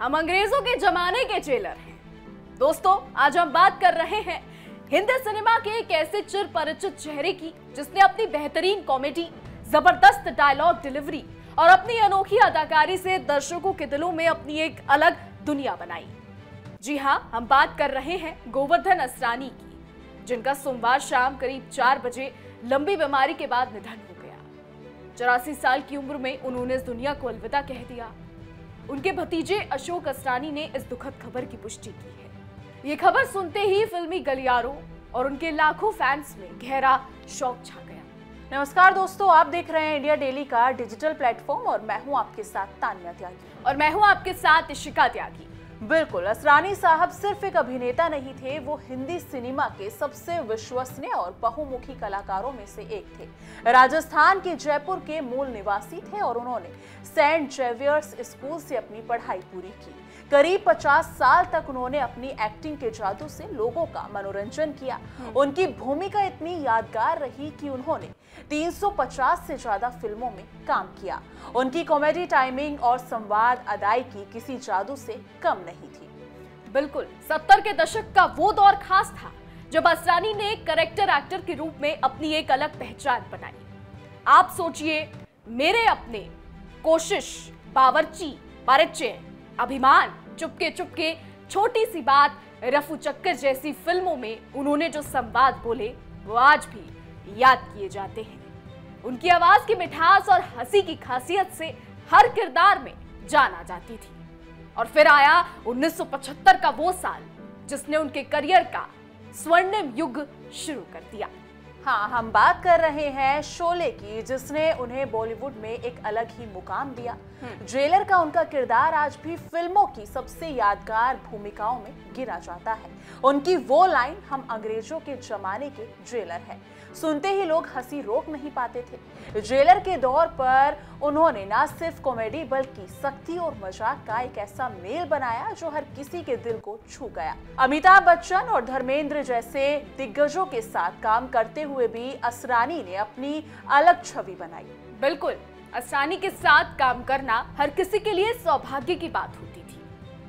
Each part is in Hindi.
हम अंग्रेजों के जमाने के जेलर हैं। दोस्तों, आज हम बात कर रहे हैं हिंदी सिनेमा के एक ऐसे चिर परिचित चेहरे की जिसने अपनी बेहतरीन कॉमेडी, जबरदस्त डायलॉग डिलीवरी और अपनी अनोखी अदाकारी से दर्शकों के दिलों में अपनी एक अलग दुनिया बनाई। जी हां, हम बात कर रहे हैं गोवर्धन असरानी की, जिनका सोमवार शाम करीब 4 बजे लंबी बीमारी के बाद निधन हो गया। 84 साल की उम्र में उन्होंने इस दुनिया को अलविदा कह दिया। उनके भतीजे अशोक असरानी ने इस दुखद खबर की पुष्टि की है। ये खबर सुनते ही फिल्मी गलियारों और उनके लाखों फैंस में गहरा शौक छा गया। नमस्कार दोस्तों, आप देख रहे हैं इंडिया डेली का डिजिटल प्लेटफॉर्म और मैं हूं आपके साथ तान्या त्यागी। और मैं हूं आपके साथ इशिका त्यागी। बिल्कुल, असरानी साहब सिर्फ एक अभिनेता नहीं थे, वो हिंदी सिनेमा के सबसे विश्वसनीय और बहुमुखी कलाकारों में से एक थे। राजस्थान के जयपुर के मूल निवासी थे और उन्होंने सेंट जेवियर्स स्कूल से अपनी पढ़ाई पूरी की। करीब 50 साल तक उन्होंने अपनी एक्टिंग के जादू से लोगों का मनोरंजन किया। उनकी भूमिका इतनी यादगार रही कि उन्होंने 350 से ज्यादा फिल्मों में काम किया। उनकी कॉमेडी टाइमिंग और संवाद अदायगी किसी जादू से कम नहीं थी। बिल्कुल, 70 के दशक का वो दौर खास था जब असरानी ने कैरेक्टर एक्टर के रूप में अपनी एक अलग पहचान बनाई। आप सोचिए, मेरे अपने, कोशिश, बावर्ची, परिचय, अभिमान, चुपके चुपके, छोटी सी बात, रफू चक्कर जैसी फिल्मों में उन्होंने जो संवाद बोले वो आज भी याद किए जाते हैं। उनकी आवाज की मिठास और हंसी की खासियत से हर किरदार में जान आ जाती थी। और फिर आया 1975 का वो साल जिसने उनके करियर का स्वर्णिम युग शुरू कर दिया। हाँ, हम बात कर रहे हैं शोले की, जिसने उन्हें बॉलीवुड में एक अलग ही मुकाम दिया। जेलर का उनका किरदार आज भी फिल्मों की सबसे यादगार भूमिकाओं में गिना जाता है। उनकी वो लाइन, हम अंग्रेजों के जमाने के जेलर हैं, सुनते ही लोग हंसी रोक नहीं पाते थे। जेलर के दौर पर उन्होंने न सिर्फ कॉमेडी बल्कि सख्ती और मजाक का एक ऐसा मेल बनाया जो हर किसी के दिल को छू गया। अमिताभ बच्चन और धर्मेंद्र जैसे दिग्गजों के साथ काम करते हुए भी असरानी ने अपनी अलग छवि बनाई। बिल्कुल, असरानी के साथ काम करना हर किसी के लिए सौभाग्य की बात होती थी,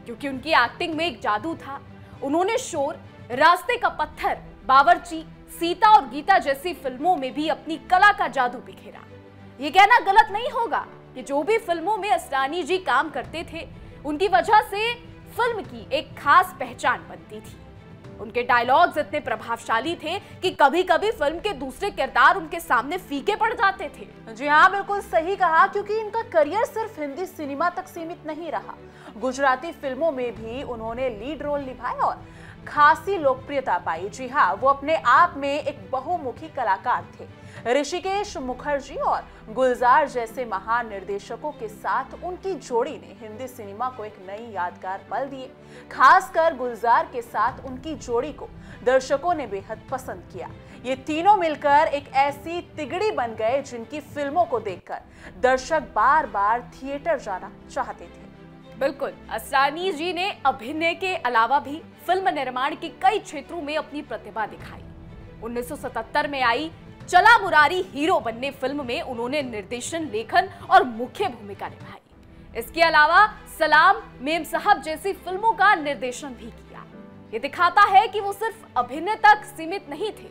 क्योंकि उनकी एक्टिंग में एक जादू था। उन्होंने शोर, रास्ते का पत्थर, बावर्ची, सीता और गीता जैसी फिल्मों में भी अपनी कला का जादू बिखेरा। ये कहना गलत नहीं होगा कि जो भी फिल्मों में असरानी जी काम करते थे, उनकी वजह से फिल्म की एक खास पहचान बनती थी। उनके डायलॉग्स इतने प्रभावशाली थे कि कभी-कभी फिल्म के दूसरे किरदार उनके सामने फीके पड़ जाते थे। जी हाँ, बिल्कुल सही कहा, क्योंकि इनका करियर सिर्फ हिंदी सिनेमा तक सीमित नहीं रहा। गुजराती फिल्मों में भी उन्होंने लीड रोल निभाए और खासी लोकप्रियता पाई। जी हाँ, वो अपने आप में एक बहुमुखी कलाकार थे। ऋषिकेश मुखर्जी और गुलजार जैसे महान निर्देशकों के साथ उनकी जोड़ी ने हिंदी सिनेमा को एक नई यादगार पल दिए। खासकर गुलजार के साथ उनकी जोड़ी को दर्शकों ने बेहद पसंद किया। ये तीनों मिलकर एक ऐसी तिगड़ी बन गए जिनकी फिल्मों को देखकर दर्शक बार बार थिएटर जाना चाहते थे। बिल्कुल, असरानी जी ने अभिनय के अलावा भी फिल्म निर्माण के कई क्षेत्रों में अपनी प्रतिभा दिखाई। 1977 में आई चला मुरारी हीरो बनने फिल्म में उन्होंने निर्देशन, लेखन और मुख्य भूमिका निभाई। इसके अलावा सलाम, मेम साहब जैसी फिल्मों का निर्देशन भी किया। ये दिखाता है कि वो सिर्फ अभिनय तक सीमित नहीं थे,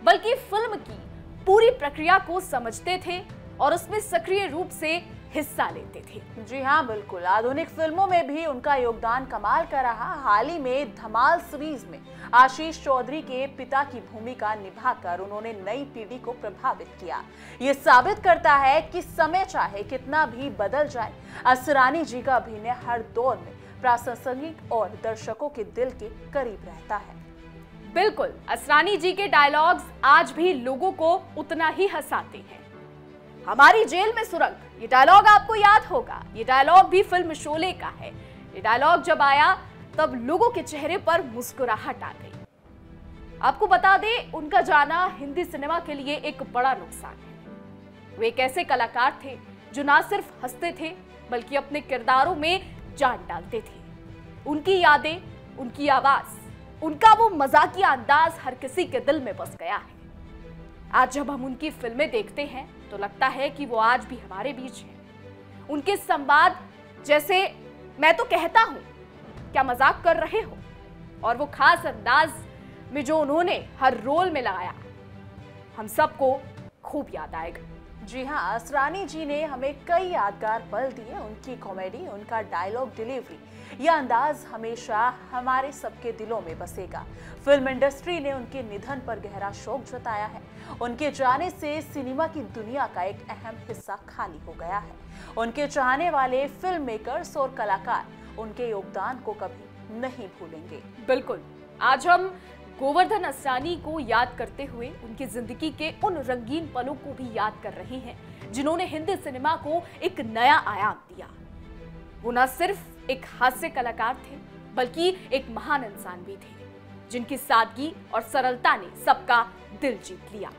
बल्कि फिल्म की पूरी प्रक्रिया को समझते थे और उसमें सक्रिय रूप से हिस्सा लेते थे। जी हाँ, बिल्कुल, आधुनिक फिल्मों में भी उनका योगदान कमाल का रहा। हाल ही में धमाल सीरीज में आशीष चौधरी के पिता की भूमिका निभाकर उन्होंने नई पीढ़ी को प्रभावित किया। ये साबित करता है कि समय चाहे कितना भी बदल जाए, असरानी जी का अभिनय हर दौर में प्रासंगिक और दर्शकों के दिल के करीब रहता है। बिल्कुल, असरानी जी के डायलॉग्स आज भी लोगों को उतना ही हंसाते हैं। हमारी जेल में सुरंग, ये डायलॉग आपको याद होगा। ये डायलॉग भी फिल्म शोले का है। ये डायलॉग जब आया तब लोगों के चेहरे पर मुस्कुराहट आ गई। आपको बता दें, उनका जाना हिंदी सिनेमा के लिए एक बड़ा नुकसान है। वे एक ऐसे कलाकार थे जो ना सिर्फ हंसते थे बल्कि अपने किरदारों में जान डालते थे। उनकी यादें, उनकी आवाज, उनका वो मजाकिया अंदाज हर किसी के दिल में बस गया है। आज जब हम उनकी फिल्में देखते हैं तो लगता है कि वो आज भी हमारे बीच हैं। उनके संवाद जैसे मैं तो कहता हूं, क्या मजाक कर रहे हो? और वो खास अंदाज में जो उन्होंने हर रोल में लगाया, हम सबको खूब याद आएगा। जी हाँ, असरानी जी ने हमें कई यादगार पल दिए। उनकी कॉमेडी, उनका डायलॉग डिलीवरी, यह अंदाज हमेशा हमारे सबके दिलों में बसेगा। फिल्म इंडस्ट्री ने उनके निधन पर गहरा शोक जताया है। उनके जाने से सिनेमा की दुनिया का एक अहम हिस्सा खाली हो गया है। उनके चाहने वाले फिल्म मेकर्स और कलाकार उनके योगदान को कभी नहीं भूलेंगे। बिल्कुल, आज हम गोवर्धन असरानी को याद करते हुए उनकी जिंदगी के उन रंगीन पलों को भी याद कर रहे हैं जिन्होंने हिंदी सिनेमा को एक नया आयाम दिया। वो न सिर्फ एक हास्य कलाकार थे, बल्कि एक महान इंसान भी थे, जिनकी सादगी और सरलता ने सबका दिल जीत लिया।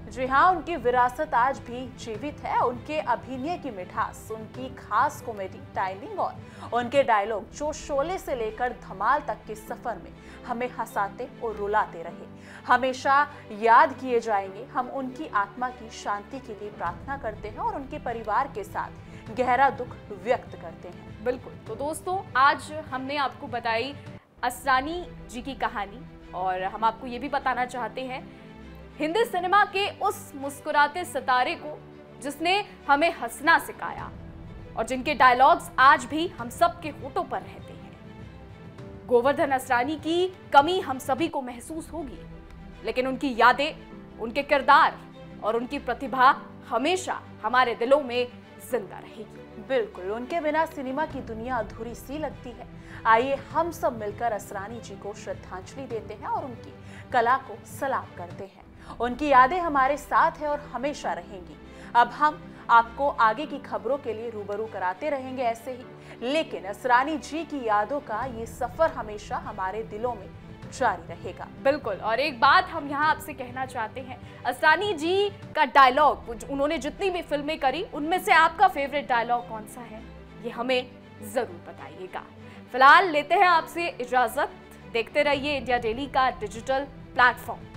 जी हाँ, उनकी विरासत आज भी जीवित है। उनके अभिनय की मिठास, उनकी खास कॉमेडी टाइमिंग और उनके डायलॉग जो शोले से लेकर धमाल तक के सफर में हमें हंसाते और रुलाते रहे, हमेशा याद किए जाएंगे। हम उनकी आत्मा की शांति के लिए प्रार्थना करते हैं और उनके परिवार के साथ गहरा दुख व्यक्त करते हैं। बिल्कुल, तो दोस्तों, आज हमने आपको बताई असरानी जी की कहानी और हम आपको ये भी बताना चाहते हैं हिंदी सिनेमा के उस मुस्कुराते सितारे को जिसने हमें हंसना सिखाया और जिनके डायलॉग्स आज भी हम सब के होठों पर रहते हैं। गोवर्धन असरानी की कमी हम सभी को महसूस होगी, लेकिन उनकी यादें, उनके किरदार और उनकी प्रतिभा हमेशा हमारे दिलों में जिंदा रहेगी। बिल्कुल, उनके बिना सिनेमा की दुनिया अधूरी सी लगती है। आइए हम सब मिलकर असरानी जी को श्रद्धांजलि देते हैं और उनकी कला को सलाम करते हैं। उनकी यादें हमारे साथ है और हमेशा रहेंगी। अब हम आपको आगे की खबरों के लिए रूबरू कराते रहेंगे ऐसे ही, लेकिन असरानी जी की यादों का ये सफर हमेशा हमारे दिलों में जारी रहेगा। बिल्कुल, और एक बात हम यहाँ आपसे कहना चाहते हैं, असरानी जी का डायलॉग, उन्होंने जितनी भी फिल्में करी, उनमें से आपका फेवरेट डायलॉग कौन सा है, ये हमें जरूर बताइएगा। फिलहाल लेते हैं आपसे इजाजत। देखते रहिए इंडिया डेली का डिजिटल प्लेटफॉर्म।